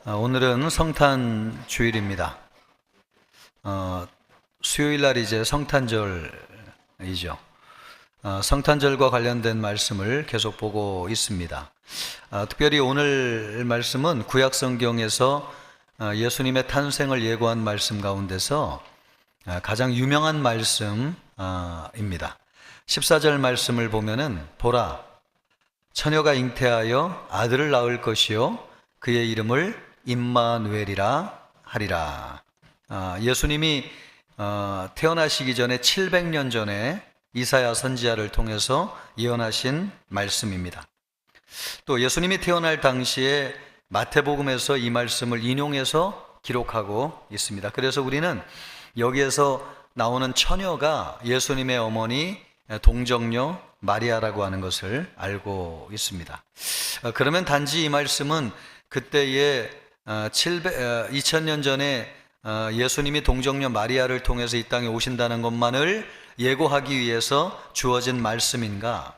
오늘은 성탄 주일입니다. 수요일 날 이제 성탄절이죠. 성탄절과 관련된 말씀을 계속 보고 있습니다. 특별히 오늘 말씀은 구약 성경에서 예수님의 탄생을 예고한 말씀 가운데서 가장 유명한 말씀입니다. 14절 말씀을 보면은 보라, 처녀가 잉태하여 아들을 낳을 것이요 그의 이름을 임마누엘이라 하리라. 예수님이 태어나시기 전에 700년 전에 이사야 선지자를 통해서 예언하신 말씀입니다. 또 예수님이 태어날 당시에 마태복음에서 이 말씀을 인용해서 기록하고 있습니다. 그래서 우리는 여기에서 나오는 처녀가 예수님의 어머니 동정녀 마리아라고 하는 것을 알고 있습니다. 그러면 단지 이 말씀은 그때의 2000년 전에 예수님이 동정녀 마리아를 통해서 이 땅에 오신다는 것만을 예고하기 위해서 주어진 말씀인가?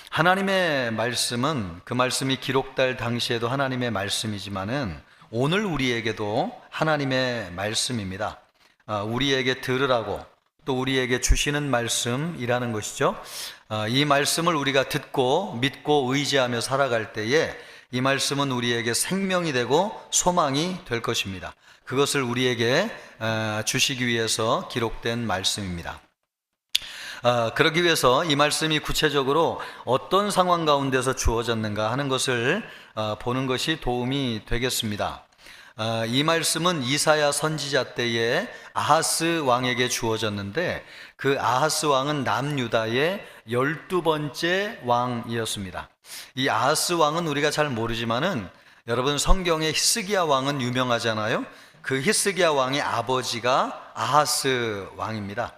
하나님의 말씀은 그 말씀이 기록될 당시에도 하나님의 말씀이지만은 오늘 우리에게도 하나님의 말씀입니다. 우리에게 들으라고 또 우리에게 주시는 말씀이라는 것이죠. 이 말씀을 우리가 듣고 믿고 의지하며 살아갈 때에 이 말씀은 우리에게 생명이 되고 소망이 될 것입니다. 그것을 우리에게 주시기 위해서 기록된 말씀입니다. 그러기 위해서 이 말씀이 구체적으로 어떤 상황 가운데서 주어졌는가 하는 것을 보는 것이 도움이 되겠습니다. 이 말씀은 이사야 선지자 때에 아하스 왕에게 주어졌는데 그 아하스 왕은 남유다의 12번째 왕이었습니다. 이 아하스 왕은 우리가 잘 모르지만은 여러분 성경의 히스기야 왕은 유명하잖아요. 그 히스기야 왕의 아버지가 아하스 왕입니다.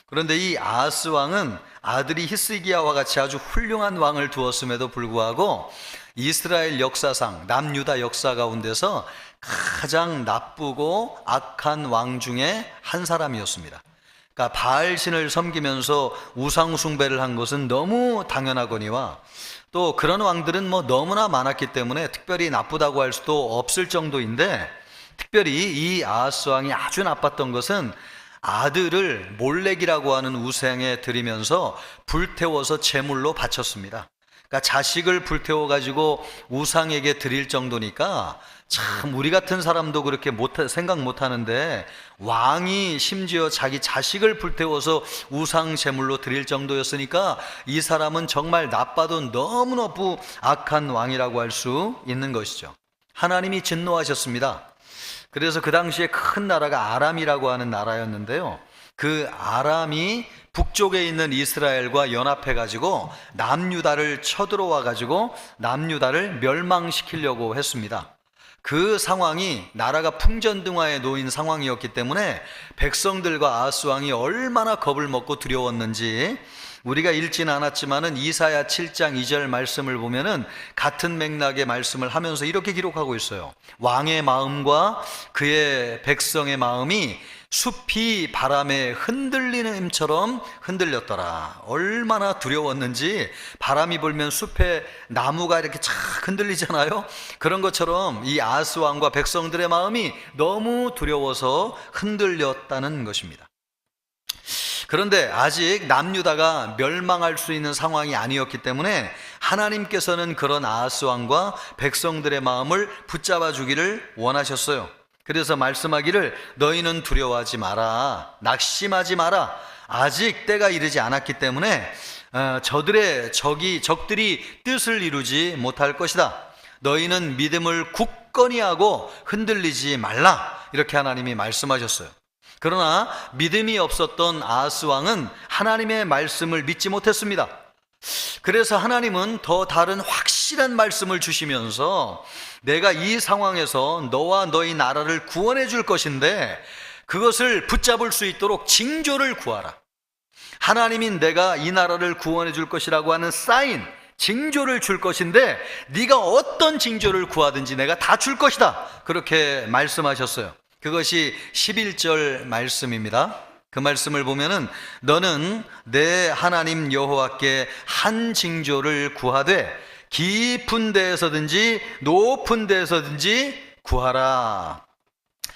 그런데 이 아하스 왕은 아들이 히스기야와 같이 아주 훌륭한 왕을 두었음에도 불구하고 이스라엘 역사상 남유다 역사 가운데서 가장 나쁘고 악한 왕 중에 한 사람이었습니다. 그러니까 바알신을 섬기면서 우상 숭배를 한 것은 너무 당연하거니와 또 그런 왕들은 너무나 많았기 때문에 특별히 나쁘다고 할 수도 없을 정도인데, 특별히 이 아하스 왕이 아주 나빴던 것은 아들을 몰렉이라고 하는 우상에 드리면서 불태워서 제물로 바쳤습니다. 그러니까 자식을 불태워 가지고 우상에게 드릴 정도니까 참 우리 같은 사람도 그렇게 생각 못 하는데, 왕이 심지어 자기 자식을 불태워서 우상 제물로 드릴 정도였으니까 이 사람은 정말 나빠도 너무너무 악한 왕이라고 할 수 있는 것이죠. 하나님이 진노하셨습니다. 그래서 그 당시에 큰 나라가 아람이라고 하는 나라였는데요, 그 아람이 북쪽에 있는 이스라엘과 연합해 가지고 남유다를 쳐들어와 가지고 남유다를 멸망시키려고 했습니다. 그 상황이 나라가 풍전등화에 놓인 상황이었기 때문에 백성들과 아하스 왕이 얼마나 겁을 먹고 두려웠는지 우리가 읽지는 않았지만은 이사야 7장 2절 말씀을 보면은 같은 맥락의 말씀을 하면서 이렇게 기록하고 있어요. 왕의 마음과 그의 백성의 마음이 숲이 바람에 흔들리는 힘처럼 흔들렸더라. 얼마나 두려웠는지, 바람이 불면 숲에 나무가 이렇게 착 흔들리잖아요. 그런 것처럼 이 아하스 왕과 백성들의 마음이 너무 두려워서 흔들렸다는 것입니다. 그런데 아직 남유다가 멸망할 수 있는 상황이 아니었기 때문에 하나님께서는 그런 아하스 왕과 백성들의 마음을 붙잡아 주기를 원하셨어요. 그래서 말씀하기를 너희는 두려워하지 마라, 낙심하지 마라. 아직 때가 이르지 않았기 때문에 적들이 뜻을 이루지 못할 것이다. 너희는 믿음을 굳건히 하고 흔들리지 말라. 이렇게 하나님이 말씀하셨어요. 그러나 믿음이 없었던 아하스 왕은 하나님의 말씀을 믿지 못했습니다. 그래서 하나님은 더 다른 확실한 말씀을 주시면서 내가 이 상황에서 너와 너희 나라를 구원해 줄 것인데 그것을 붙잡을 수 있도록 징조를 구하라. 하나님인 내가 이 나라를 구원해 줄 것이라고 하는 사인, 징조를 줄 것인데 네가 어떤 징조를 구하든지 내가 다 줄 것이다. 그렇게 말씀하셨어요. 그것이 11절 말씀입니다. 그 말씀을 보면은 너는 내 하나님 여호와께 한 징조를 구하되 깊은 데에서든지 높은 데에서든지 구하라.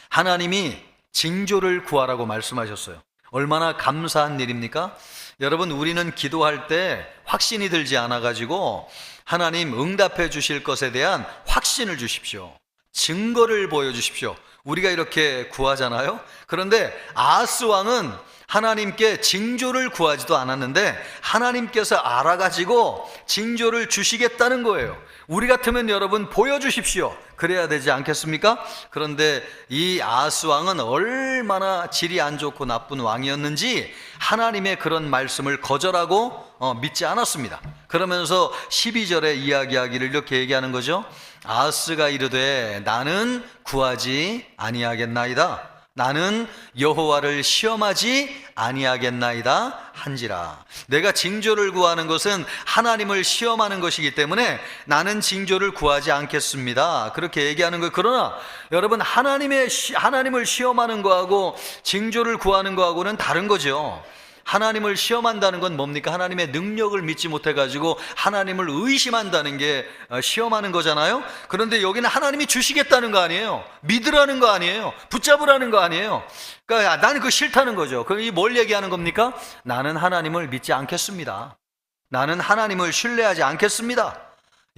하나님이 징조를 구하라고 말씀하셨어요. 얼마나 감사한 일입니까? 여러분, 우리는 기도할 때 확신이 들지 않아 가지고 하나님 응답해 주실 것에 대한 확신을 주십시오. 증거를 보여주십시오. 우리가 이렇게 구하잖아요. 그런데 아하스 왕은 하나님께 징조를 구하지도 않았는데 하나님께서 알아가지고 징조를 주시겠다는 거예요. 우리 같으면 여러분 보여주십시오. 그래야 되지 않겠습니까? 그런데 이 아하스 왕은 얼마나 질이 안 좋고 나쁜 왕이었는지 하나님의 그런 말씀을 거절하고 믿지 않았습니다. 그러면서 12절에 이야기하기를 이렇게 얘기하는 거죠. 아하스가 이르되 나는 구하지 아니하겠나이다. 나는 여호와를 시험하지 아니하겠나이다 한지라. 내가 징조를 구하는 것은 하나님을 시험하는 것이기 때문에 나는 징조를 구하지 않겠습니다. 그렇게 얘기하는 거예요. 그러나 여러분, 하나님을 시험하는 거하고 징조를 구하는 거하고는 다른 거죠. 하나님을 시험한다는 건 뭡니까? 하나님의 능력을 믿지 못해가지고 하나님을 의심한다는 게 시험하는 거잖아요. 그런데 여기는 하나님이 주시겠다는 거 아니에요. 믿으라는 거 아니에요. 붙잡으라는 거 아니에요. 그러니까 나는 그거 싫다는 거죠. 그럼 이 뭘 얘기하는 겁니까? 나는 하나님을 믿지 않겠습니다. 나는 하나님을 신뢰하지 않겠습니다.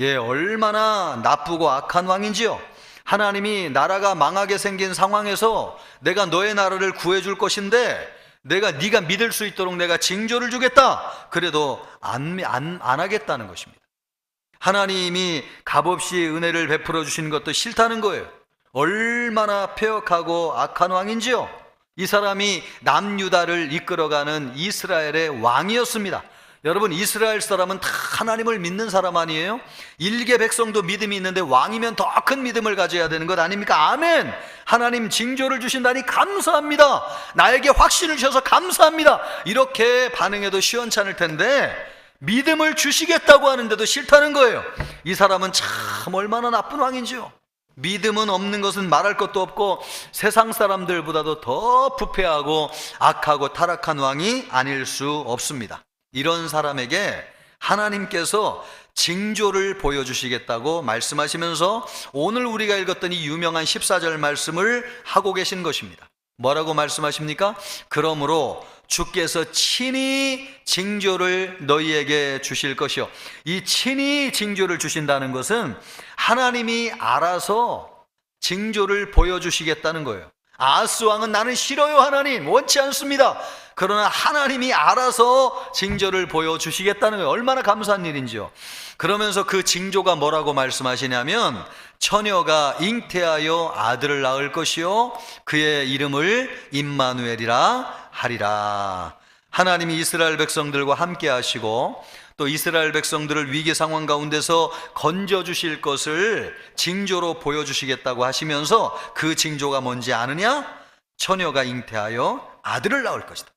예, 얼마나 나쁘고 악한 왕인지요. 하나님이 나라가 망하게 생긴 상황에서 내가 너의 나라를 구해줄 것인데 네가 믿을 수 있도록 내가 징조를 주겠다. 그래도 안 하겠다는 것입니다. 하나님이 값없이 은혜를 베풀어 주시는 것도 싫다는 거예요. 얼마나 폐역하고 악한 왕인지요. 이 사람이 남유다를 이끌어가는 이스라엘의 왕이었습니다. 여러분, 이스라엘 사람은 다 하나님을 믿는 사람 아니에요? 일개 백성도 믿음이 있는데 왕이면 더 큰 믿음을 가져야 되는 것 아닙니까? 아멘! 하나님 징조를 주신다니 감사합니다. 나에게 확신을 주셔서 감사합니다. 이렇게 반응해도 시원찮을 텐데 믿음을 주시겠다고 하는데도 싫다는 거예요. 이 사람은 참 얼마나 나쁜 왕인지요. 믿음은 없는 것은 말할 것도 없고 세상 사람들보다도 더 부패하고 악하고 타락한 왕이 아닐 수 없습니다. 이런 사람에게 하나님께서 징조를 보여주시겠다고 말씀하시면서 오늘 우리가 읽었던 이 유명한 14절 말씀을 하고 계신 것입니다. 뭐라고 말씀하십니까? 그러므로 주께서 친히 징조를 너희에게 주실 것이요. 이 친히 징조를 주신다는 것은 하나님이 알아서 징조를 보여주시겠다는 거예요. 아하스 왕은 나는 싫어요, 하나님, 원치 않습니다. 그러나 하나님이 알아서 징조를 보여주시겠다는 거예요. 얼마나 감사한 일인지요. 그러면서 그 징조가 뭐라고 말씀하시냐면 처녀가 잉태하여 아들을 낳을 것이요 그의 이름을 임마누엘이라 하리라. 하나님이 이스라엘 백성들과 함께 하시고 또 이스라엘 백성들을 위기 상황 가운데서 건져주실 것을 징조로 보여주시겠다고 하시면서 그 징조가 뭔지 아느냐? 처녀가 잉태하여 아들을 낳을 것이다.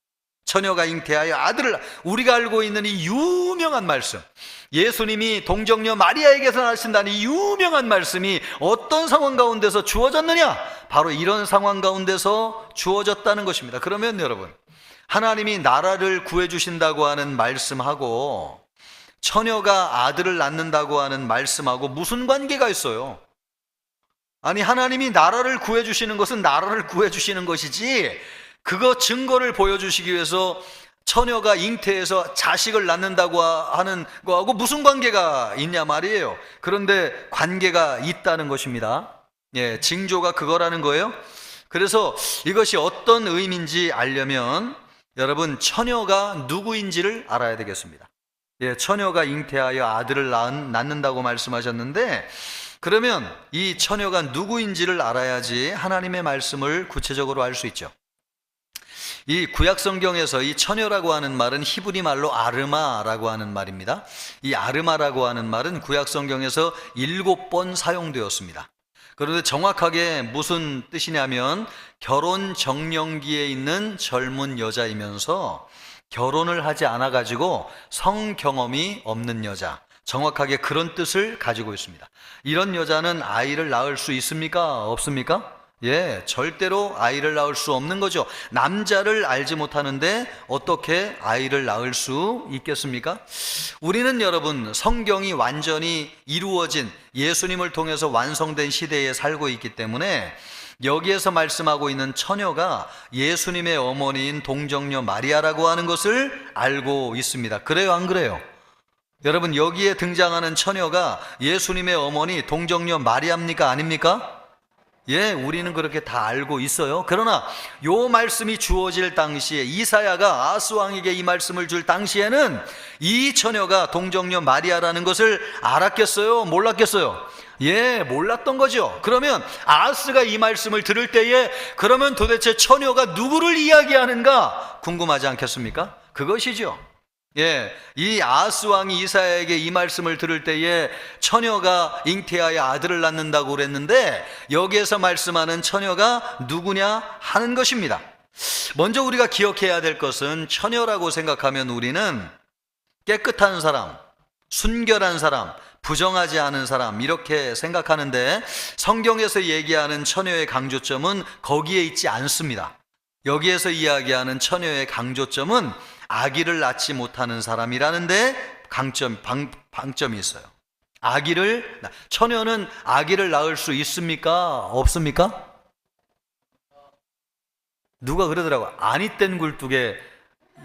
처녀가 잉태하여 아들을, 우리가 알고 있는 이 유명한 말씀, 예수님이 동정녀 마리아에게서 나신다는 이 유명한 말씀이 어떤 상황 가운데서 주어졌느냐? 바로 이런 상황 가운데서 주어졌다는 것입니다. 그러면 여러분, 하나님이 나라를 구해주신다고 하는 말씀하고 처녀가 아들을 낳는다고 하는 말씀하고 무슨 관계가 있어요? 아니, 하나님이 나라를 구해주시는 것은 나라를 구해주시는 것이지 그거 증거를 보여주시기 위해서 처녀가 잉태해서 자식을 낳는다고 하는 거하고 무슨 관계가 있냐 말이에요. 그런데 관계가 있다는 것입니다. 예, 징조가 그거라는 거예요. 그래서 이것이 어떤 의미인지 알려면 여러분, 처녀가 누구인지를 알아야 되겠습니다. 예, 처녀가 잉태하여 아들을 낳는다고 말씀하셨는데 그러면 이 처녀가 누구인지를 알아야지 하나님의 말씀을 구체적으로 알 수 있죠. 이 구약 성경에서 이 처녀라고 하는 말은 히브리 말로 아르마라고 하는 말입니다. 이 아르마라고 하는 말은 구약 성경에서 7번 사용되었습니다. 그런데 정확하게 무슨 뜻이냐면 결혼 정년기에 있는 젊은 여자이면서 결혼을 하지 않아 가지고 성 경험이 없는 여자, 정확하게 그런 뜻을 가지고 있습니다. 이런 여자는 아이를 낳을 수 있습니까? 없습니까? 예, 절대로 아이를 낳을 수 없는 거죠. 남자를 알지 못하는데 어떻게 아이를 낳을 수 있겠습니까? 우리는 여러분, 성경이 완전히 이루어진, 예수님을 통해서 완성된 시대에 살고 있기 때문에 여기에서 말씀하고 있는 처녀가 예수님의 어머니인 동정녀 마리아라고 하는 것을 알고 있습니다. 그래요, 안 그래요? 여러분, 여기에 등장하는 처녀가 예수님의 어머니 동정녀 마리아입니까? 아닙니까? 예, 우리는 그렇게 다 알고 있어요. 그러나 요 말씀이 주어질 당시에, 이사야가 아스 왕에게 이 말씀을 줄 당시에는 이 처녀가 동정녀 마리아라는 것을 알았겠어요? 몰랐겠어요? 예, 몰랐던 거죠. 그러면 아스가 이 말씀을 들을 때에 그러면 도대체 처녀가 누구를 이야기하는가 궁금하지 않겠습니까? 그것이죠. 예, 이 아하스 왕이 이사야에게 이 말씀을 들을 때에 처녀가 잉태하여 아들을 낳는다고 그랬는데 여기에서 말씀하는 처녀가 누구냐 하는 것입니다. 먼저 우리가 기억해야 될 것은 처녀라고 생각하면 우리는 깨끗한 사람, 순결한 사람, 부정하지 않은 사람 이렇게 생각하는데 성경에서 얘기하는 처녀의 강조점은 거기에 있지 않습니다. 여기에서 이야기하는 처녀의 강조점은 아기를 낳지 못하는 사람이라는데 방점이 있어요. 처녀는 아기를 낳을 수 있습니까? 없습니까? 누가 그러더라고. 아니 땐 굴뚝에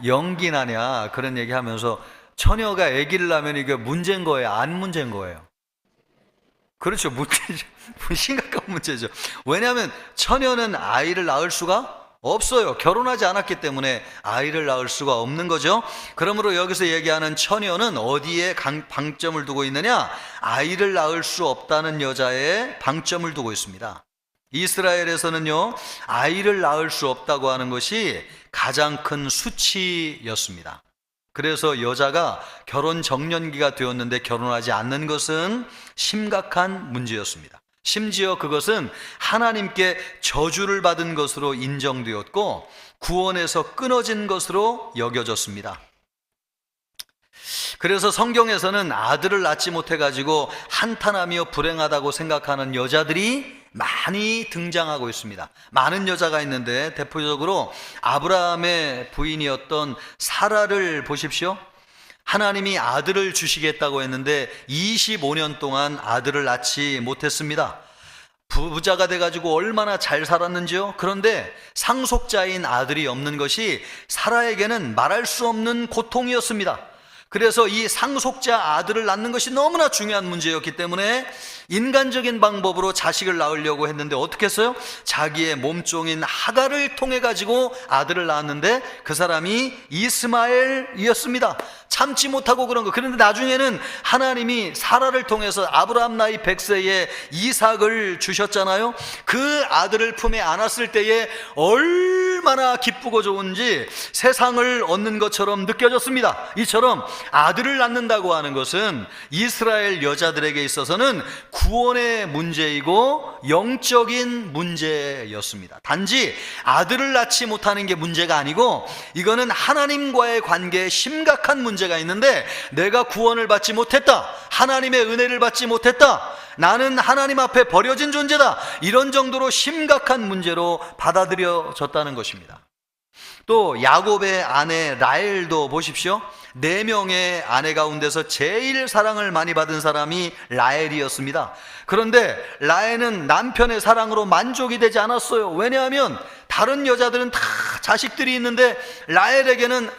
연기 나냐 그런 얘기 하면서 처녀가 아기를 낳으면 이게 문제인 거예요? 안 문제인 거예요? 그렇죠. 문제죠. 심각한 문제죠. 왜냐하면 처녀는 아이를 낳을 수가 없어요. 결혼하지 않았기 때문에 아이를 낳을 수가 없는 거죠. 그러므로 여기서 얘기하는 처녀는 어디에 방점을 두고 있느냐? 아이를 낳을 수 없다는 여자에 방점을 두고 있습니다. 이스라엘에서는요, 아이를 낳을 수 없다고 하는 것이 가장 큰 수치였습니다. 그래서 여자가 결혼 정년기가 되었는데 결혼하지 않는 것은 심각한 문제였습니다. 심지어 그것은 하나님께 저주를 받은 것으로 인정되었고 구원에서 끊어진 것으로 여겨졌습니다. 그래서 성경에서는 아들을 낳지 못해가지고 한탄하며 불행하다고 생각하는 여자들이 많이 등장하고 있습니다. 많은 여자가 있는데 대표적으로 아브라함의 부인이었던 사라를 보십시오. 하나님이 아들을 주시겠다고 했는데 25년 동안 아들을 낳지 못했습니다. 부자가 돼가지고 얼마나 잘 살았는지요. 그런데 상속자인 아들이 없는 것이 사라에게는 말할 수 없는 고통이었습니다. 그래서 이 상속자 아들을 낳는 것이 너무나 중요한 문제였기 때문에 인간적인 방법으로 자식을 낳으려고 했는데 어떻게 했어요? 자기의 몸종인 하갈을 통해 가지고 아들을 낳았는데 그 사람이 이스마엘이었습니다. 참지 못하고 그런 거. 그런데 나중에는 하나님이 사라를 통해서 아브라함 나이 100세에 이삭을 주셨잖아요. 그 아들을 품에 안았을 때에 얼마나 기쁘고 좋은지 세상을 얻는 것처럼 느껴졌습니다. 이처럼 아들을 낳는다고 하는 것은 이스라엘 여자들에게 있어서는 구원의 문제이고 영적인 문제였습니다. 단지 아들을 낳지 못하는 게 문제가 아니고 이거는 하나님과의 관계에 심각한 문제가 있는데 내가 구원을 받지 못했다, 하나님의 은혜를 받지 못했다, 나는 하나님 앞에 버려진 존재다, 이런 정도로 심각한 문제로 받아들여졌다는 것입니다. 또 야곱의 아내 라헬도 보십시오. 4명의 아내 가운데서 제일 사랑을 많이 받은 사람이 라헬이었습니다. 그런데 라헬은 남편의 사랑으로 만족이 되지 않았어요. 왜냐하면 다른 여자들은 다 자식들이 있는데 라헬에게는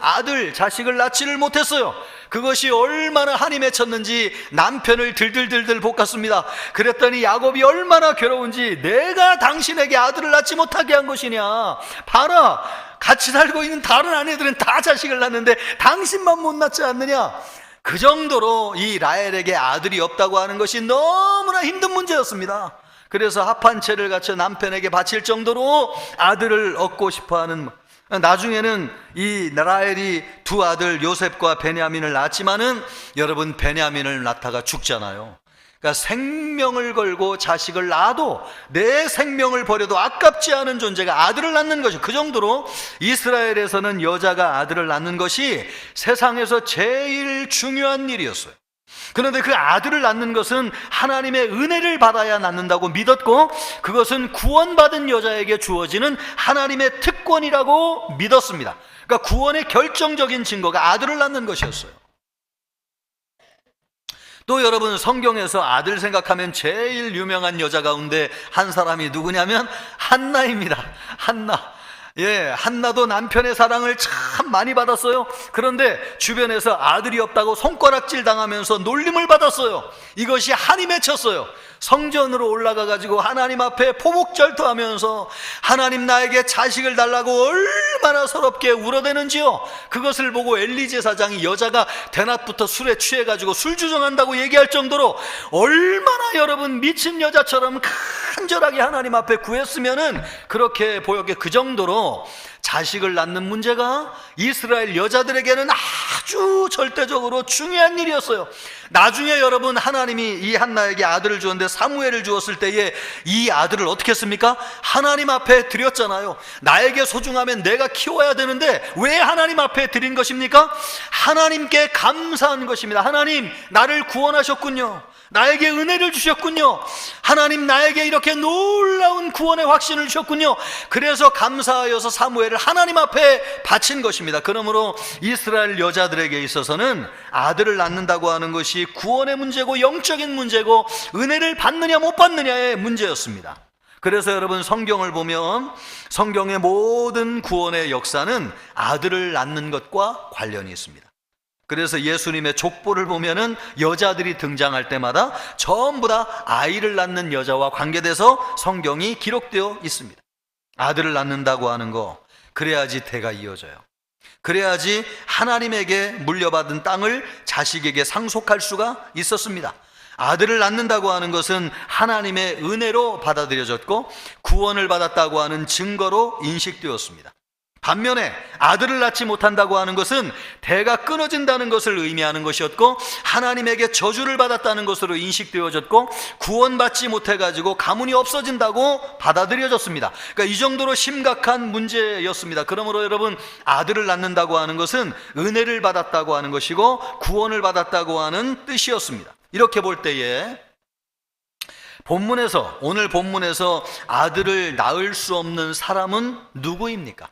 자식을 낳지를 못했어요. 그것이 얼마나 한이 맺혔는지 남편을 들들들들 볶았습니다. 그랬더니 야곱이 얼마나 괴로운지, 내가 당신에게 아들을 낳지 못하게 한 것이냐, 봐라, 같이 살고 있는 다른 아내들은 다 자식을 낳는데 당신만 못 낳지 않느냐. 그 정도로 이 라헬에게 아들이 없다고 하는 것이 너무나 힘든 문제였습니다. 그래서 합한채를 갖춰 남편에게 바칠 정도로 아들을 얻고 싶어하는, 나중에는 이 라헬이 2 아들 요셉과 베냐민을 낳았지만은 여러분, 베냐민을 낳다가 죽잖아요. 그러니까 생명을 걸고 자식을 낳아도 내 생명을 버려도 아깝지 않은 존재가 아들을 낳는 것이, 그 정도로 이스라엘에서는 여자가 아들을 낳는 것이 세상에서 제일 중요한 일이었어요. 그런데 그 아들을 낳는 것은 하나님의 은혜를 받아야 낳는다고 믿었고, 그것은 구원받은 여자에게 주어지는 하나님의 특권이라고 믿었습니다. 그러니까 구원의 결정적인 증거가 아들을 낳는 것이었어요. 또 여러분, 성경에서 아들 생각하면 제일 유명한 여자 가운데 한 사람이 누구냐면 한나입니다. 한나. 한나도 남편의 사랑을 참 많이 받았어요. 그런데 주변에서 아들이 없다고 손가락질 당하면서 놀림을 받았어요. 이것이 한이 맺혔어요. 성전으로 올라가 가지고 하나님 앞에 포목절투하면서 하나님 나에게 자식을 달라고 얼마나 서럽게 울어대는지요. 그것을 보고 엘리 제사장이 여자가 대낮부터 술에 취해 가지고 술 주정한다고 얘기할 정도로 얼마나 여러분 미친 여자처럼 간절하게 하나님 앞에 구했으면은 그렇게 보였게, 그 정도로 자식을 낳는 문제가 이스라엘 여자들에게는 아주 절대적으로 중요한 일이었어요. 나중에 여러분, 하나님이 이 한나에게 아들을 주었는데 사무엘을 주었을 때에 이 아들을 어떻게 했습니까? 하나님 앞에 드렸잖아요. 나에게 소중하면 내가 키워야 되는데 왜 하나님 앞에 드린 것입니까? 하나님께 감사한 것입니다. 하나님, 나를 구원하셨군요. 나에게 은혜를 주셨군요. 하나님, 나에게 이렇게 놀라운 구원의 확신을 주셨군요. 그래서 감사하여서 사무엘을 하나님 앞에 바친 것입니다. 그러므로 이스라엘 여자들에게 있어서는 아들을 낳는다고 하는 것이 구원의 문제고 영적인 문제고 은혜를 받느냐 못 받느냐의 문제였습니다. 그래서 여러분, 성경을 보면 성경의 모든 구원의 역사는 아들을 낳는 것과 관련이 있습니다. 그래서 예수님의 족보를 보면은 여자들이 등장할 때마다 전부 다 아이를 낳는 여자와 관계돼서 성경이 기록되어 있습니다. 아들을 낳는다고 하는 거, 그래야지 대가 이어져요. 그래야지 하나님에게 물려받은 땅을 자식에게 상속할 수가 있었습니다. 아들을 낳는다고 하는 것은 하나님의 은혜로 받아들여졌고 구원을 받았다고 하는 증거로 인식되었습니다. 반면에 아들을 낳지 못한다고 하는 것은 대가 끊어진다는 것을 의미하는 것이었고 하나님에게 저주를 받았다는 것으로 인식되어졌고 구원받지 못해가지고 가문이 없어진다고 받아들여졌습니다. 그러니까 이 정도로 심각한 문제였습니다. 그러므로 여러분, 아들을 낳는다고 하는 것은 은혜를 받았다고 하는 것이고 구원을 받았다고 하는 뜻이었습니다. 이렇게 볼 때에 오늘 본문에서 아들을 낳을 수 없는 사람은 누구입니까?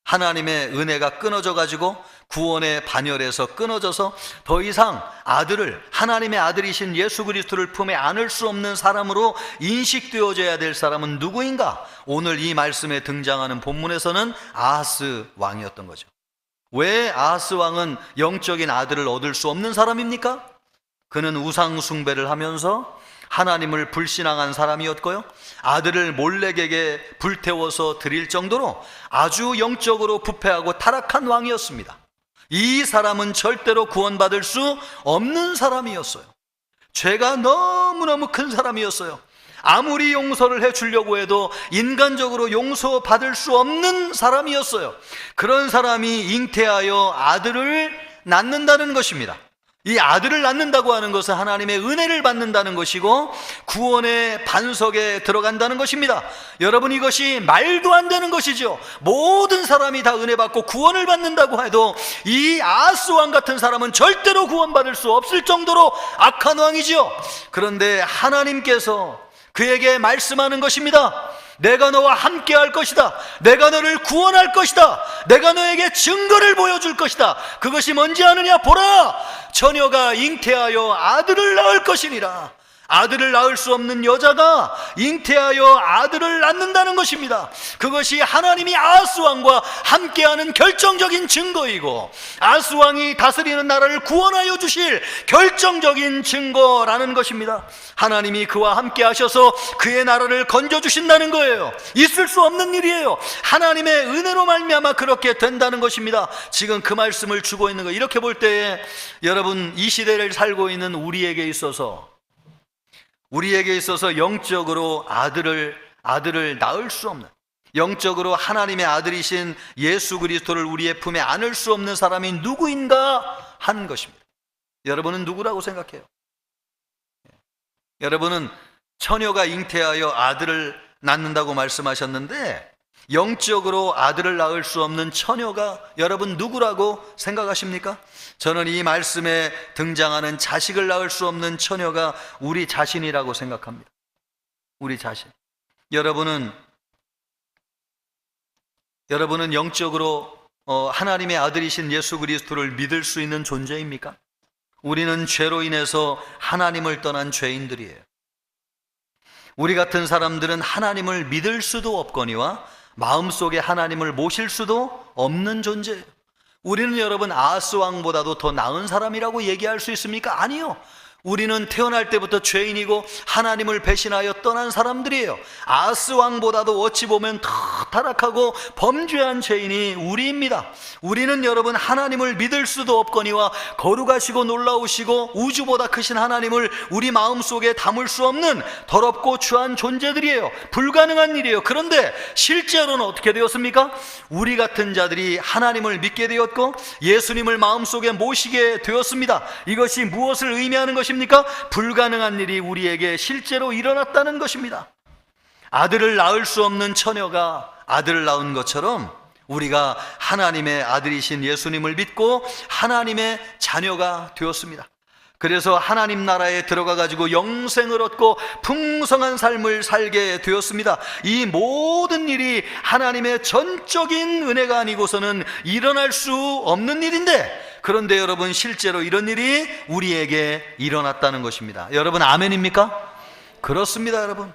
하나님의 은혜가 끊어져 가지고 구원의 반열에서 끊어져서 더 이상 아들을, 하나님의 아들이신 예수 그리스도를 품에 안을 수 없는 사람으로 인식되어져야 될 사람은 누구인가? 오늘 이 말씀에 등장하는 본문에서는 아하스 왕이었던 거죠. 왜 아하스 왕은 영적인 아들을 얻을 수 없는 사람입니까? 그는 우상 숭배를 하면서 하나님을 불신앙한 사람이었고요, 아들을 몰렉에게 불태워서 드릴 정도로 아주 영적으로 부패하고 타락한 왕이었습니다. 이 사람은 절대로 구원받을 수 없는 사람이었어요. 죄가 너무너무 큰 사람이었어요. 아무리 용서를 해주려고 해도 인간적으로 용서받을 수 없는 사람이었어요. 그런 사람이 잉태하여 아들을 낳는다는 것입니다. 이 아들을 낳는다고 하는 것은 하나님의 은혜를 받는다는 것이고 구원의 반석에 들어간다는 것입니다. 여러분, 이것이 말도 안 되는 것이죠. 모든 사람이 다 은혜 받고 구원을 받는다고 해도 이 아하스 왕 같은 사람은 절대로 구원받을 수 없을 정도로 악한 왕이죠. 그런데 하나님께서 그에게 말씀하는 것입니다. 내가 너와 함께 할 것이다. 내가 너를 구원할 것이다. 내가 너에게 증거를 보여줄 것이다. 그것이 뭔지 아느냐? 보라, 처녀가 잉태하여 아들을 낳을 것이니라. 아들을 낳을 수 없는 여자가 잉태하여 아들을 낳는다는 것입니다. 그것이 하나님이 아하스 왕과 함께하는 결정적인 증거이고 아하스 왕이 다스리는 나라를 구원하여 주실 결정적인 증거라는 것입니다. 하나님이 그와 함께 하셔서 그의 나라를 건져주신다는 거예요. 있을 수 없는 일이에요. 하나님의 은혜로 말미암아 그렇게 된다는 것입니다. 지금 그 말씀을 주고 있는 거, 이렇게 볼 때에 여러분, 이 시대를 살고 있는 우리에게 있어서 영적으로 아들을 낳을 수 없는, 영적으로 하나님의 아들이신 예수 그리스도를 우리의 품에 안을 수 없는 사람이 누구인가 하는 것입니다. 여러분은 누구라고 생각해요? 여러분은 처녀가 잉태하여 아들을 낳는다고 말씀하셨는데 영적으로 아들을 낳을 수 없는 처녀가 여러분 누구라고 생각하십니까? 저는 이 말씀에 등장하는 자식을 낳을 수 없는 처녀가 우리 자신이라고 생각합니다. 우리 자신. 여러분은 영적으로 하나님의 아들이신 예수 그리스도를 믿을 수 있는 존재입니까? 우리는 죄로 인해서 하나님을 떠난 죄인들이에요. 우리 같은 사람들은 하나님을 믿을 수도 없거니와 마음속에 하나님을 모실 수도 없는 존재예요. 우리는 여러분 아하스 왕보다도 더 나은 사람이라고 얘기할 수 있습니까? 아니요. 우리는 태어날 때부터 죄인이고 하나님을 배신하여 떠난 사람들이에요. 아하스 왕보다도 어찌 보면 더 타락하고 범죄한 죄인이 우리입니다. 우리는 여러분 하나님을 믿을 수도 없거니와 거룩하시고 놀라우시고 우주보다 크신 하나님을 우리 마음속에 담을 수 없는 더럽고 추한 존재들이에요. 불가능한 일이에요. 그런데 실제로는 어떻게 되었습니까? 우리 같은 자들이 하나님을 믿게 되었고 예수님을 마음속에 모시게 되었습니다. 이것이 무엇을 의미하는 것입니까? 불가능한 일이 우리에게 실제로 일어났다는 것입니다. 아들을 낳을 수 없는 처녀가 아들을 낳은 것처럼 우리가 하나님의 아들이신 예수님을 믿고 하나님의 자녀가 되었습니다. 그래서 하나님 나라에 들어가 가지고 영생을 얻고 풍성한 삶을 살게 되었습니다. 이 모든 일이 하나님의 전적인 은혜가 아니고서는 일어날 수 없는 일인데, 그런데 여러분 실제로 이런 일이 우리에게 일어났다는 것입니다. 여러분 아멘입니까? 그렇습니다 여러분.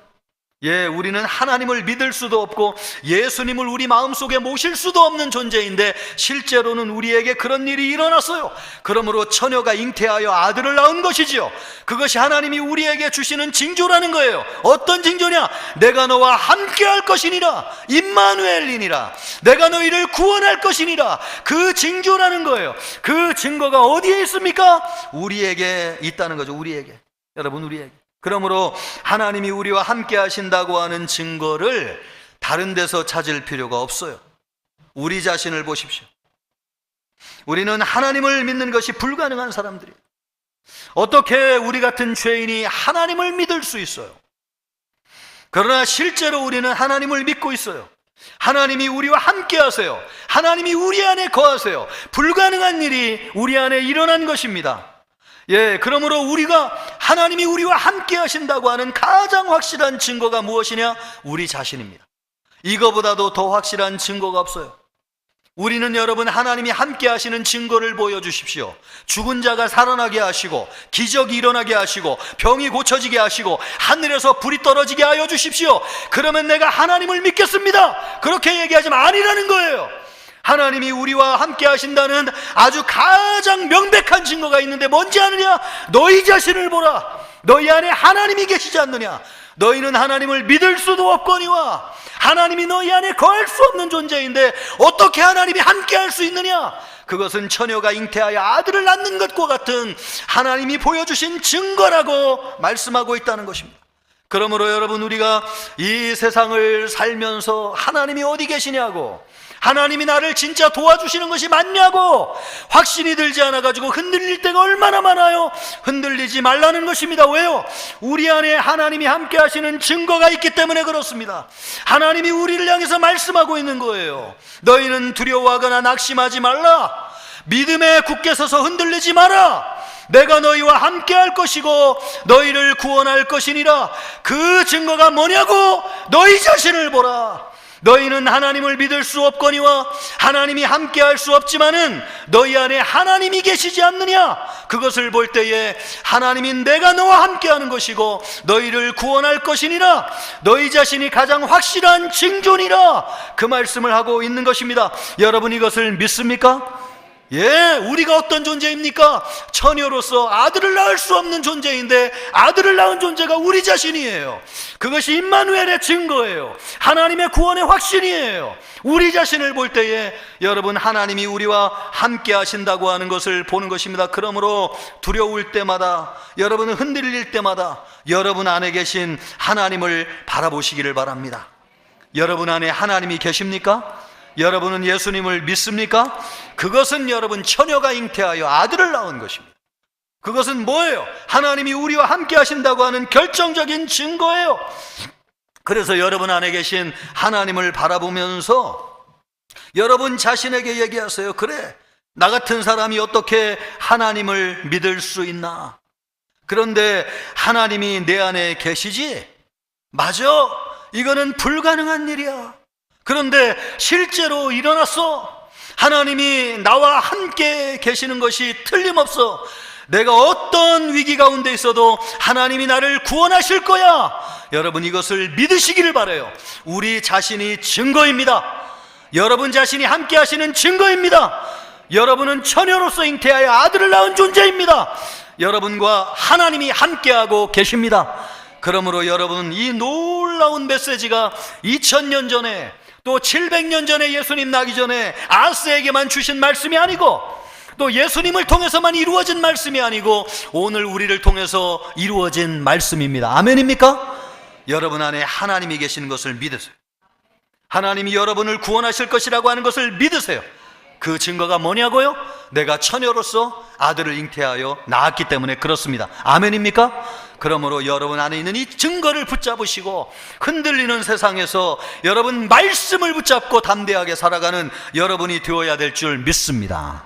우리는 하나님을 믿을 수도 없고 예수님을 우리 마음속에 모실 수도 없는 존재인데 실제로는 우리에게 그런 일이 일어났어요. 그러므로 처녀가 잉태하여 아들을 낳은 것이지요. 그것이 하나님이 우리에게 주시는 징조라는 거예요. 어떤 징조냐? 내가 너와 함께 할 것이니라. 임마누엘이니라. 내가 너희를 구원할 것이니라. 그 징조라는 거예요. 그 증거가 어디에 있습니까? 우리에게 있다는 거죠. 우리에게. 여러분 우리에게. 그러므로 하나님이 우리와 함께 하신다고 하는 증거를 다른 데서 찾을 필요가 없어요. 우리 자신을 보십시오. 우리는 하나님을 믿는 것이 불가능한 사람들이에요. 어떻게 우리 같은 죄인이 하나님을 믿을 수 있어요? 그러나 실제로 우리는 하나님을 믿고 있어요. 하나님이 우리와 함께 하세요. 하나님이 우리 안에 거하세요. 불가능한 일이 우리 안에 일어난 것입니다. 그러므로 우리가 하나님이 우리와 함께 하신다고 하는 가장 확실한 증거가 무엇이냐? 우리 자신입니다. 이거보다도 더 확실한 증거가 없어요. 우리는 여러분 하나님이 함께 하시는 증거를 보여주십시오. 죽은 자가 살아나게 하시고 기적이 일어나게 하시고 병이 고쳐지게 하시고 하늘에서 불이 떨어지게 하여 주십시오. 그러면 내가 하나님을 믿겠습니다. 그렇게 얘기하지만 아니라는 거예요. 하나님이 우리와 함께 하신다는 아주 가장 명백한 증거가 있는데 뭔지 아느냐? 너희 자신을 보라. 너희 안에 하나님이 계시지 않느냐? 너희는 하나님을 믿을 수도 없거니와 하나님이 너희 안에 거할 수 없는 존재인데 어떻게 하나님이 함께 할 수 있느냐? 그것은 처녀가 잉태하여 아들을 낳는 것과 같은 하나님이 보여주신 증거라고 말씀하고 있다는 것입니다. 그러므로 여러분 우리가 이 세상을 살면서 하나님이 어디 계시냐고, 하나님이 나를 진짜 도와주시는 것이 맞냐고 확신이 들지 않아가지고 흔들릴 때가 얼마나 많아요. 흔들리지 말라는 것입니다. 왜요? 우리 안에 하나님이 함께 하시는 증거가 있기 때문에 그렇습니다. 하나님이 우리를 향해서 말씀하고 있는 거예요. 너희는 두려워하거나 낙심하지 말라. 믿음에 굳게 서서 흔들리지 마라. 내가 너희와 함께 할 것이고 너희를 구원할 것이니라. 그 증거가 뭐냐고? 너희 자신을 보라. 너희는 하나님을 믿을 수 없거니와 하나님이 함께 할 수 없지만은 너희 안에 하나님이 계시지 않느냐? 그것을 볼 때에 하나님이 내가 너와 함께 하는 것이고 너희를 구원할 것이니라. 너희 자신이 가장 확실한 징조니라. 그 말씀을 하고 있는 것입니다. 여러분 이것을 믿습니까? 우리가 어떤 존재입니까? 처녀로서 아들을 낳을 수 없는 존재인데 아들을 낳은 존재가 우리 자신이에요. 그것이 임마누엘의 증거예요. 하나님의 구원의 확신이에요. 우리 자신을 볼 때에 여러분 하나님이 우리와 함께 하신다고 하는 것을 보는 것입니다. 그러므로 두려울 때마다, 여러분은 흔들릴 때마다 여러분 안에 계신 하나님을 바라보시기를 바랍니다. 여러분 안에 하나님이 계십니까? 여러분은 예수님을 믿습니까? 그것은 여러분 처녀가 잉태하여 아들을 낳은 것입니다. 그것은 뭐예요? 하나님이 우리와 함께 하신다고 하는 결정적인 증거예요. 그래서 여러분 안에 계신 하나님을 바라보면서 여러분 자신에게 얘기하세요. 그래, 나 같은 사람이 어떻게 하나님을 믿을 수 있나? 그런데 하나님이 내 안에 계시지? 맞아, 이거는 불가능한 일이야. 그런데 실제로 일어났어. 하나님이 나와 함께 계시는 것이 틀림없어. 내가 어떤 위기 가운데 있어도 하나님이 나를 구원하실 거야. 여러분, 이것을 믿으시기를 바라요. 우리 자신이 증거입니다. 여러분 자신이 함께 하시는 증거입니다. 여러분은 처녀로서 잉태하여 아들을 낳은 존재입니다. 여러분과 하나님이 함께하고 계십니다. 그러므로 여러분, 이 놀라운 메시지가 2000년 전에 또 700년 전에 예수님 나기 전에 아스에게만 주신 말씀이 아니고 또 예수님을 통해서만 이루어진 말씀이 아니고 오늘 우리를 통해서 이루어진 말씀입니다. 아멘입니까? 여러분 안에 하나님이 계시는 것을 믿으세요. 하나님이 여러분을 구원하실 것이라고 하는 것을 믿으세요. 그 증거가 뭐냐고요? 내가 처녀로서 아들을 잉태하여 낳았기 때문에 그렇습니다. 아멘입니까? 그러므로 여러분 안에 있는 이 증거를 붙잡으시고 흔들리는 세상에서 여러분 말씀을 붙잡고 담대하게 살아가는 여러분이 되어야 될 줄 믿습니다.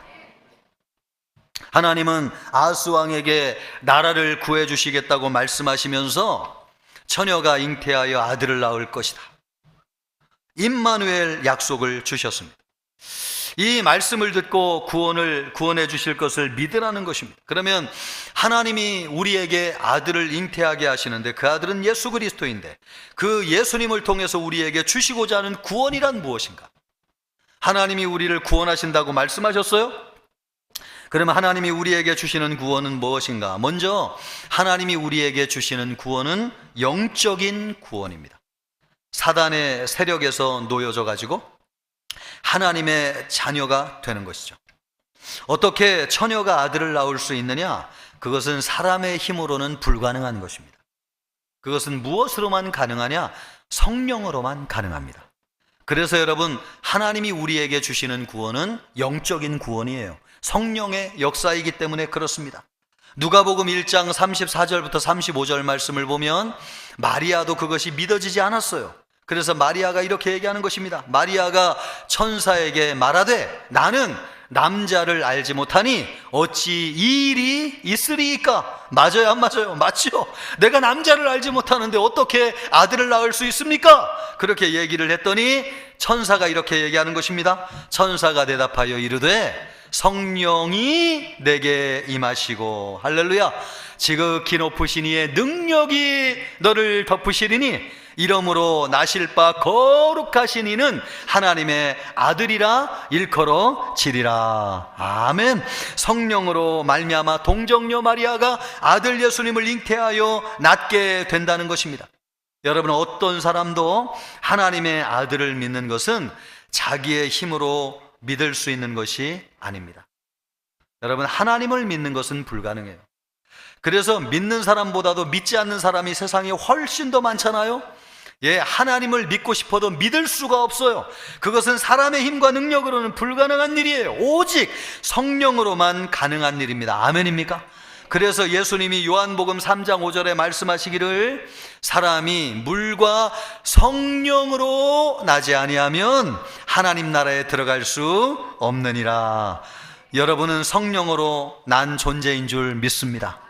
하나님은 아하스 왕에게 나라를 구해 주시겠다고 말씀하시면서 처녀가 잉태하여 아들을 낳을 것이다, 임마누엘 약속을 주셨습니다. 이 말씀을 듣고 구원해 주실 것을 믿으라는 것입니다. 그러면 하나님이 우리에게 아들을 잉태하게 하시는데 그 아들은 예수 그리스도인데 그 예수님을 통해서 우리에게 주시고자 하는 구원이란 무엇인가? 하나님이 우리를 구원하신다고 말씀하셨어요? 그러면 하나님이 우리에게 주시는 구원은 무엇인가? 먼저 하나님이 우리에게 주시는 구원은 영적인 구원입니다. 사단의 세력에서 놓여져 가지고 하나님의 자녀가 되는 것이죠. 어떻게 처녀가 아들을 낳을 수 있느냐? 그것은 사람의 힘으로는 불가능한 것입니다. 그것은 무엇으로만 가능하냐? 성령으로만 가능합니다. 그래서 여러분, 하나님이 우리에게 주시는 구원은 영적인 구원이에요. 성령의 역사이기 때문에 그렇습니다. 누가복음 1장 34절부터 35절 말씀을 보면 마리아도 그것이 믿어지지 않았어요. 그래서 마리아가 이렇게 얘기하는 것입니다. 마리아가 천사에게 말하되 나는 남자를 알지 못하니 어찌 이 일이 있으리이까? 맞아요, 안 맞아요? 맞죠? 내가 남자를 알지 못하는데 어떻게 아들을 낳을 수 있습니까? 그렇게 얘기를 했더니 천사가 이렇게 얘기하는 것입니다. 천사가 대답하여 이르되 성령이 내게 임하시고, 할렐루야, 지극히 높으신 이의 능력이 너를 덮으시리니 이러므로 나실 바 거룩하신 이는 하나님의 아들이라 일컬어 지리라. 아멘. 성령으로 말미암아 동정녀 마리아가 아들 예수님을 잉태하여 낳게 된다는 것입니다. 여러분, 어떤 사람도 하나님의 아들을 믿는 것은 자기의 힘으로 믿을 수 있는 것이 아닙니다. 여러분, 하나님을 믿는 것은 불가능해요. 그래서 믿는 사람보다도 믿지 않는 사람이 세상에 훨씬 더 많잖아요. 하나님을 믿고 싶어도 믿을 수가 없어요. 그것은 사람의 힘과 능력으로는 불가능한 일이에요. 오직 성령으로만 가능한 일입니다. 아멘입니까? 그래서 예수님이 요한복음 3장 5절에 말씀하시기를 사람이 물과 성령으로 나지 아니하면 하나님 나라에 들어갈 수 없느니라. 여러분은 성령으로 난 존재인 줄 믿습니다.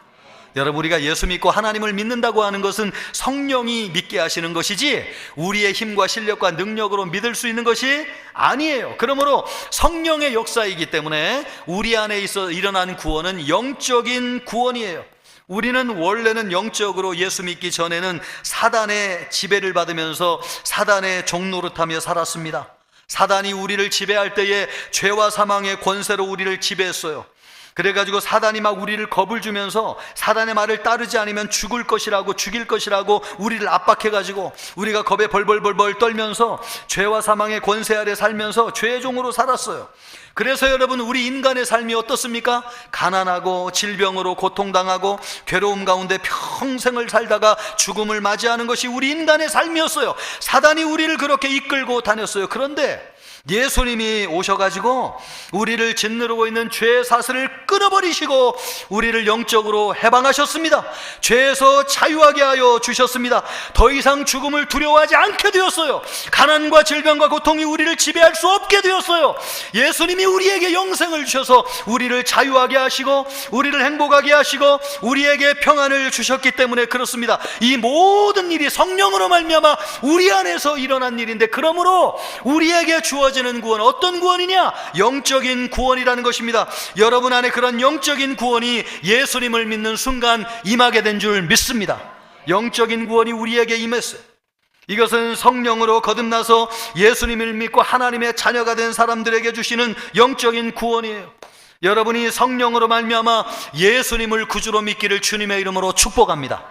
여러분, 우리가 예수 믿고 하나님을 믿는다고 하는 것은 성령이 믿게 하시는 것이지 우리의 힘과 실력과 능력으로 믿을 수 있는 것이 아니에요. 그러므로 성령의 역사이기 때문에 우리 안에 있어 일어난 구원은 영적인 구원이에요. 우리는 원래는 영적으로 예수 믿기 전에는 사단의 지배를 받으면서 사단의 종노릇하며 살았습니다. 사단이 우리를 지배할 때에 죄와 사망의 권세로 우리를 지배했어요. 그래가지고 사단이 막 우리를 겁을 주면서 사단의 말을 따르지 않으면 죽일 것이라고 우리를 압박해가지고 우리가 겁에 벌벌벌 떨면서 죄와 사망의 권세 아래 살면서 죄의 종으로 살았어요. 그래서 여러분, 우리 인간의 삶이 어떻습니까? 가난하고 질병으로 고통당하고 괴로움 가운데 평생을 살다가 죽음을 맞이하는 것이 우리 인간의 삶이었어요. 사단이 우리를 그렇게 이끌고 다녔어요. 그런데 예수님이 오셔가지고 우리를 짓누르고 있는 죄의 사슬을 끊어버리시고 우리를 영적으로 해방하셨습니다. 죄에서 자유하게 하여 주셨습니다. 더 이상 죽음을 두려워하지 않게 되었어요. 가난과 질병과 고통이 우리를 지배할 수 없게 되었어요. 예수님이 우리에게 영생을 주셔서 우리를 자유하게 하시고 우리를 행복하게 하시고 우리에게 평안을 주셨기 때문에 그렇습니다. 이 모든 일이 성령으로 말미암아 우리 안에서 일어난 일인데, 그러므로 우리에게 주어지는 구원, 어떤 구원이냐? 영적인 구원이라는 것입니다. 여러분 안에 그런 영적인 구원이 예수님을 믿는 순간 임하게 된 줄 믿습니다. 영적인 구원이 우리에게 임했어요. 이것은 성령으로 거듭나서 예수님을 믿고 하나님의 자녀가 된 사람들에게 주시는 영적인 구원이에요. 여러분이 성령으로 말미암아 예수님을 구주로 믿기를 주님의 이름으로 축복합니다.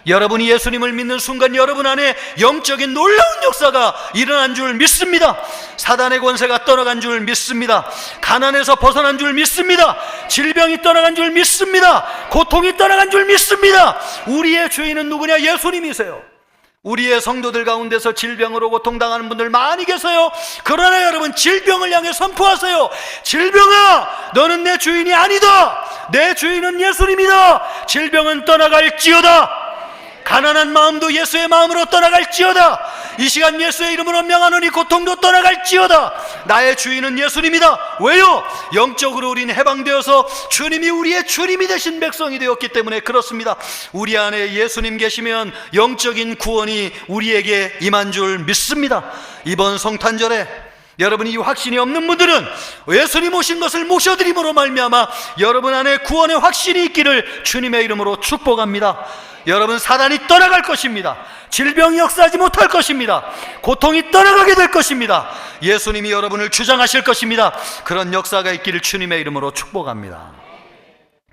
여러분이 예수님을 믿는 순간 여러분 안에 영적인 놀라운 역사가 일어난 줄 믿습니다. 사단의 권세가 떠나간 줄 믿습니다. 가난에서 벗어난 줄 믿습니다. 질병이 떠나간 줄 믿습니다. 고통이 떠나간 줄 믿습니다. 우리의 주인은 누구냐? 예수님이세요. 우리의 성도들 가운데서 질병으로 고통당하는 분들 많이 계세요. 그러나 여러분, 질병을 향해 선포하세요. 질병아, 너는 내 주인이 아니다. 내 주인은 예수님이다. 질병은 떠나갈지어다. 가난한 마음도 예수의 마음으로 떠나갈지어다. 이 시간 예수의 이름으로 명하노니 고통도 떠나갈지어다. 나의 주인은 예수님이다. 왜요? 영적으로 우리는 해방되어서 주님이 우리의 주님이 되신 백성이 되었기 때문에 그렇습니다. 우리 안에 예수님 계시면 영적인 구원이 우리에게 임한 줄 믿습니다. 이번 성탄절에 여러분이 이 확신이 없는 분들은 예수님 오신 것을 모셔드림으로 말미암아 여러분 안에 구원의 확신이 있기를 주님의 이름으로 축복합니다. 여러분, 사단이 떠나갈 것입니다. 질병이 역사하지 못할 것입니다. 고통이 떠나가게 될 것입니다. 예수님이 여러분을 주장하실 것입니다. 그런 역사가 있기를 주님의 이름으로 축복합니다.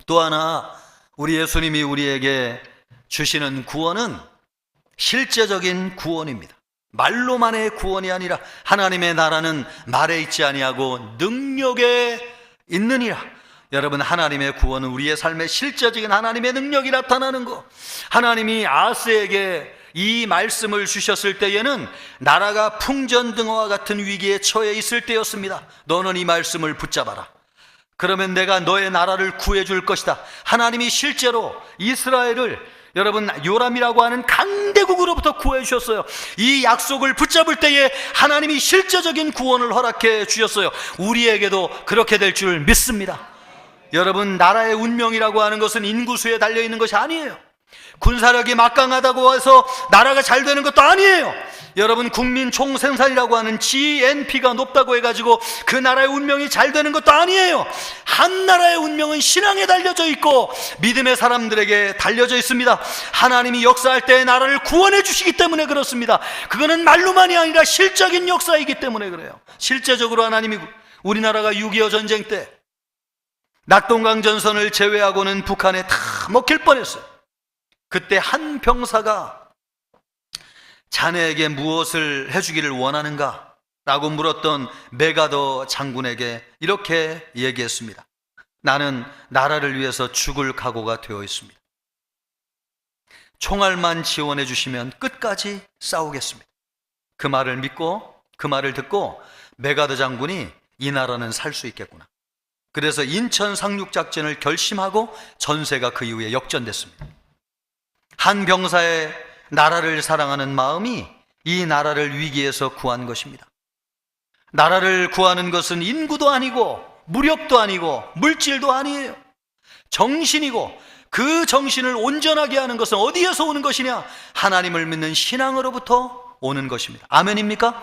또 하나, 우리 예수님이 우리에게 주시는 구원은 실제적인 구원입니다. 말로만의 구원이 아니라 하나님의 나라는 말에 있지 아니하고 능력에 있느니라. 여러분, 하나님의 구원은 우리의 삶에 실제적인 하나님의 능력이 나타나는 것. 하나님이 아하스에게 이 말씀을 주셨을 때에는 나라가 풍전등화와 같은 위기에 처해 있을 때였습니다. 너는 이 말씀을 붙잡아라. 그러면 내가 너의 나라를 구해줄 것이다. 하나님이 실제로 이스라엘을 여러분 요람이라고 하는 강대국으로부터 구해 주셨어요. 이 약속을 붙잡을 때에 하나님이 실제적인 구원을 허락해 주셨어요. 우리에게도 그렇게 될 줄 믿습니다. 여러분, 나라의 운명이라고 하는 것은 인구수에 달려있는 것이 아니에요. 군사력이 막강하다고 해서 나라가 잘 되는 것도 아니에요. 여러분, 국민 총생산이라고 하는 GNP가 높다고 해가지고 그 나라의 운명이 잘 되는 것도 아니에요. 한 나라의 운명은 신앙에 달려져 있고 믿음의 사람들에게 달려져 있습니다. 하나님이 역사할 때 나라를 구원해 주시기 때문에 그렇습니다. 그거는 말로만이 아니라 실적인 역사이기 때문에 그래요. 실제적으로 하나님이, 우리나라가 6.25 전쟁 때 낙동강 전선을 제외하고는 북한에 다 먹힐 뻔했어요. 그때 한 병사가 자네에게 무엇을 해주기를 원하는가? 라고 물었던 메가더 장군에게 이렇게 얘기했습니다. 나는 나라를 위해서 죽을 각오가 되어 있습니다. 총알만 지원해 주시면 끝까지 싸우겠습니다. 그 말을 믿고, 그 말을 듣고 메가더 장군이 이 나라는 살 수 있겠구나. 그래서 인천 상륙작전을 결심하고 전세가 그 이후에 역전됐습니다. 한 병사의 나라를 사랑하는 마음이 이 나라를 위기에서 구한 것입니다. 나라를 구하는 것은 인구도 아니고 무력도 아니고 물질도 아니에요. 정신이고, 그 정신을 온전하게 하는 것은 어디에서 오는 것이냐? 하나님을 믿는 신앙으로부터 오는 것입니다. 아멘입니까?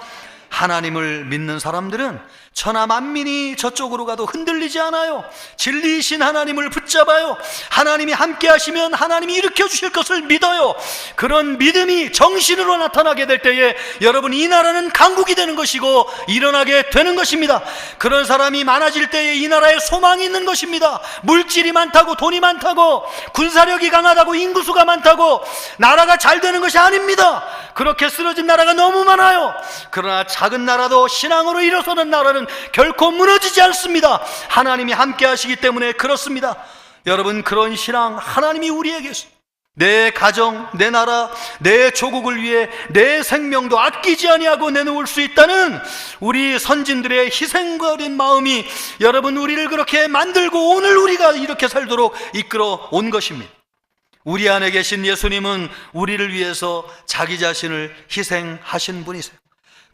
하나님을 믿는 사람들은 천하 만민이 저쪽으로 가도 흔들리지 않아요. 진리이신 하나님을 붙잡아요. 하나님이 함께 하시면 하나님이 일으켜 주실 것을 믿어요. 그런 믿음이 정신으로 나타나게 될 때에 여러분, 이 나라는 강국이 되는 것이고 일어나게 되는 것입니다. 그런 사람이 많아질 때에 이 나라에 소망이 있는 것입니다. 물질이 많다고, 돈이 많다고, 군사력이 강하다고, 인구수가 많다고 나라가 잘 되는 것이 아닙니다. 그렇게 쓰러진 나라가 너무 많아요. 그러나 작은 나라도 신앙으로 일어서는 나라는 결코 무너지지 않습니다. 하나님이 함께 하시기 때문에 그렇습니다. 여러분, 그런 신앙 하나님이 우리에게 내 가정, 내 나라, 내 조국을 위해 내 생명도 아끼지 아니하고 내놓을 수 있다는 우리 선진들의 희생거린 마음이 여러분 우리를 그렇게 만들고 오늘 우리가 이렇게 살도록 이끌어 온 것입니다. 우리 안에 계신 예수님은 우리를 위해서 자기 자신을 희생하신 분이세요.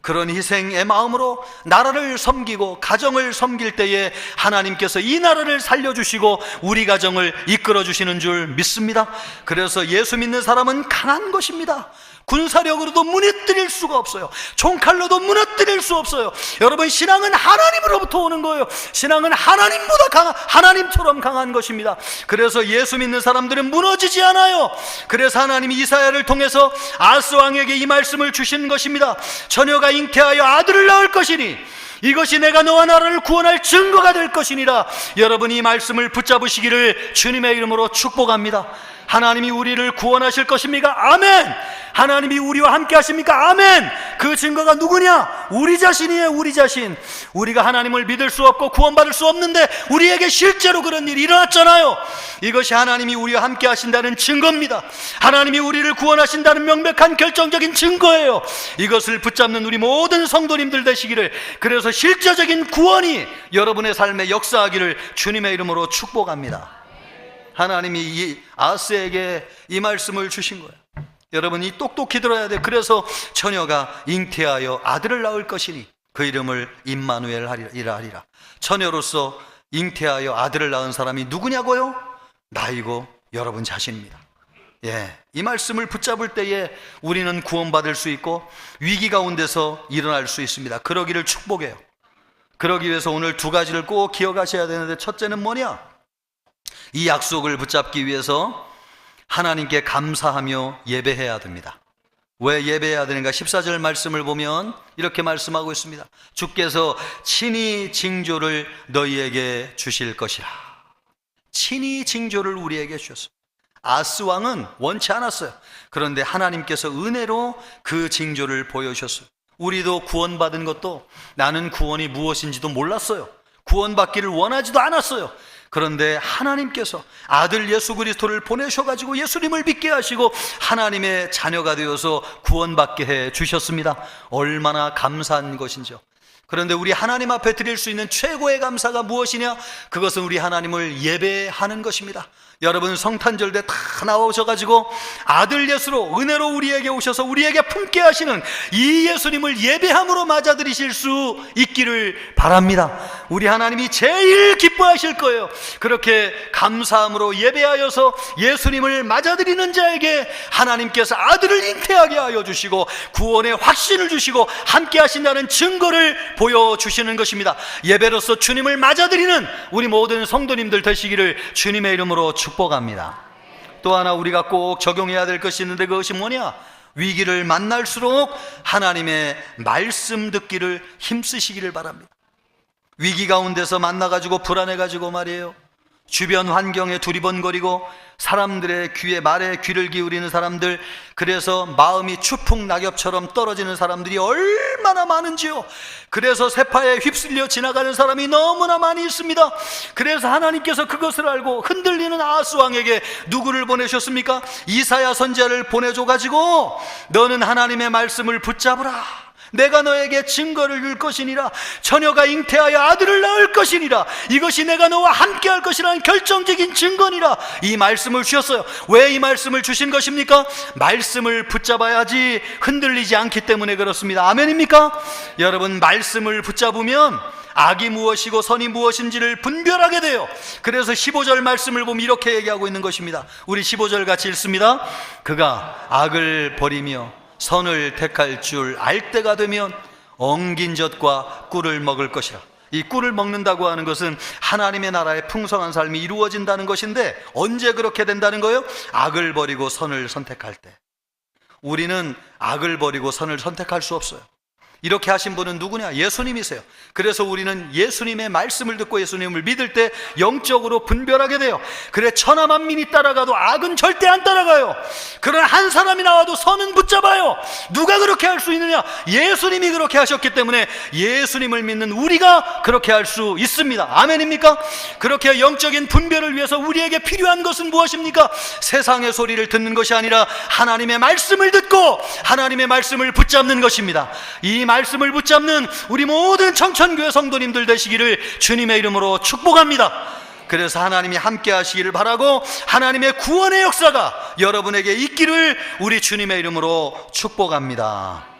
그런 희생의 마음으로 나라를 섬기고 가정을 섬길 때에 하나님께서 이 나라를 살려주시고 우리 가정을 이끌어주시는 줄 믿습니다. 그래서 예수 믿는 사람은 강한 것입니다. 군사력으로도 무너뜨릴 수가 없어요. 총칼로도 무너뜨릴 수 없어요. 여러분, 신앙은 하나님으로부터 오는 거예요. 신앙은 하나님처럼 강한 것입니다. 그래서 예수 믿는 사람들은 무너지지 않아요. 그래서 하나님이 이사야를 통해서 아스 왕에게 이 말씀을 주신 것입니다. 처녀가 잉태하여 아들을 낳을 것이니 이것이 내가 너와 나라를 구원할 증거가 될 것이니라. 여러분, 이 말씀을 붙잡으시기를 주님의 이름으로 축복합니다. 하나님이 우리를 구원하실 것입니까? 아멘. 하나님이 우리와 함께 하십니까? 아멘. 그 증거가 누구냐? 우리 자신이에요. 우리 자신. 우리가 하나님을 믿을 수 없고 구원받을 수 없는데 우리에게 실제로 그런 일이 일어났잖아요. 이것이 하나님이 우리와 함께 하신다는 증거입니다. 하나님이 우리를 구원하신다는 명백한 결정적인 증거예요. 이것을 붙잡는 우리 모든 성도님들 되시기를, 그래서 실제적인 구원이 여러분의 삶에 역사하기를 주님의 이름으로 축복합니다. 하나님이 이 아스에게 이 말씀을 주신 거예요. 여러분이 똑똑히 들어야 돼요. 그래서 처녀가 잉태하여 아들을 낳을 것이니 그 이름을 임마누엘이라 하리라. 처녀로서 잉태하여 아들을 낳은 사람이 누구냐고요? 나이고 여러분 자신입니다. 이 말씀을 붙잡을 때에 우리는 구원받을 수 있고 위기 가운데서 일어날 수 있습니다. 그러기를 축복해요. 그러기 위해서 오늘 두 가지를 꼭 기억하셔야 되는데, 첫째는 뭐냐? 이 약속을 붙잡기 위해서 하나님께 감사하며 예배해야 됩니다. 왜 예배해야 되는가? 14절 말씀을 보면 이렇게 말씀하고 있습니다. 주께서 친히 징조를 너희에게 주실 것이라. 친히 징조를 우리에게 주셨어요. 아스 왕은 원치 않았어요. 그런데 하나님께서 은혜로 그 징조를 보여주셨어요. 우리도 구원받은 것도 나는 구원이 무엇인지도 몰랐어요. 구원받기를 원하지도 않았어요. 그런데 하나님께서 아들 예수 그리스도를 보내셔가지고 예수님을 믿게 하시고 하나님의 자녀가 되어서 구원받게 해 주셨습니다. 얼마나 감사한 것인지요. 그런데 우리 하나님 앞에 드릴 수 있는 최고의 감사가 무엇이냐? 그것은 우리 하나님을 예배하는 것입니다. 여러분, 성탄절 때 다 나오셔가지고 아들 예수로 은혜로 우리에게 오셔서 우리에게 품게 하시는 이 예수님을 예배함으로 맞아들이실 수 있기를 바랍니다. 우리 하나님이 제일 기뻐하실 거예요. 그렇게 감사함으로 예배하여서 예수님을 맞아들이는 자에게 하나님께서 아들을 잉태하게 하여 주시고 구원의 확신을 주시고 함께 하신다는 증거를 보여주시는 것입니다. 예배로서 주님을 맞아들이는 우리 모든 성도님들 되시기를 주님의 이름으로 축복합니다. 또 하나 우리가 꼭 적용해야 될 것이 있는데, 그것이 뭐냐? 위기를 만날수록 하나님의 말씀 듣기를 힘쓰시기를 바랍니다. 위기 가운데서 만나가지고 불안해가지고 말이에요, 주변 환경에 두리번거리고 사람들의 귀에 말에 귀를 기울이는 사람들, 그래서 마음이 추풍 낙엽처럼 떨어지는 사람들이 얼마나 많은지요. 그래서 세파에 휩쓸려 지나가는 사람이 너무나 많이 있습니다. 그래서 하나님께서 그것을 알고 흔들리는 아하스 왕에게 누구를 보내셨습니까? 이사야 선지자를 보내줘가지고 너는 하나님의 말씀을 붙잡으라. 내가 너에게 증거를 줄 것이니라. 처녀가 잉태하여 아들을 낳을 것이니라. 이것이 내가 너와 함께 할 것이라는 결정적인 증거니라. 이 말씀을 주셨어요. 왜 이 말씀을 주신 것입니까? 말씀을 붙잡아야지 흔들리지 않기 때문에 그렇습니다. 아멘입니까? 여러분, 말씀을 붙잡으면 악이 무엇이고 선이 무엇인지를 분별하게 돼요. 그래서 15절 말씀을 보면 이렇게 얘기하고 있는 것입니다. 우리 15절 같이 읽습니다. 그가 악을 버리며 선을 택할 줄 알 때가 되면 엉긴 젖과 꿀을 먹을 것이라. 이 꿀을 먹는다고 하는 것은 하나님의 나라의 풍성한 삶이 이루어진다는 것인데, 언제 그렇게 된다는 거예요? 악을 버리고 선을 선택할 때. 우리는 악을 버리고 선을 선택할 수 없어요. 이렇게 하신 분은 누구냐? 예수님이세요. 그래서 우리는 예수님의 말씀을 듣고 예수님을 믿을 때 영적으로 분별하게 돼요. 그래, 천하 만민이 따라가도 악은 절대 안 따라가요. 그러나 한 사람이 나와도 선은 붙잡아요. 누가 그렇게 할 수 있느냐? 예수님이 그렇게 하셨기 때문에 예수님을 믿는 우리가 그렇게 할 수 있습니다. 아멘입니까? 그렇게 영적인 분별을 위해서 우리에게 필요한 것은 무엇입니까? 세상의 소리를 듣는 것이 아니라 하나님의 말씀을 듣고 하나님의 말씀을 붙잡는 것입니다. 이 말씀을 붙잡는 우리 모든 청천교회 성도님들 되시기를 주님의 이름으로 축복합니다. 그래서 하나님이 함께 하시기를 바라고 하나님의 구원의 역사가 여러분에게 있기를 우리 주님의 이름으로 축복합니다.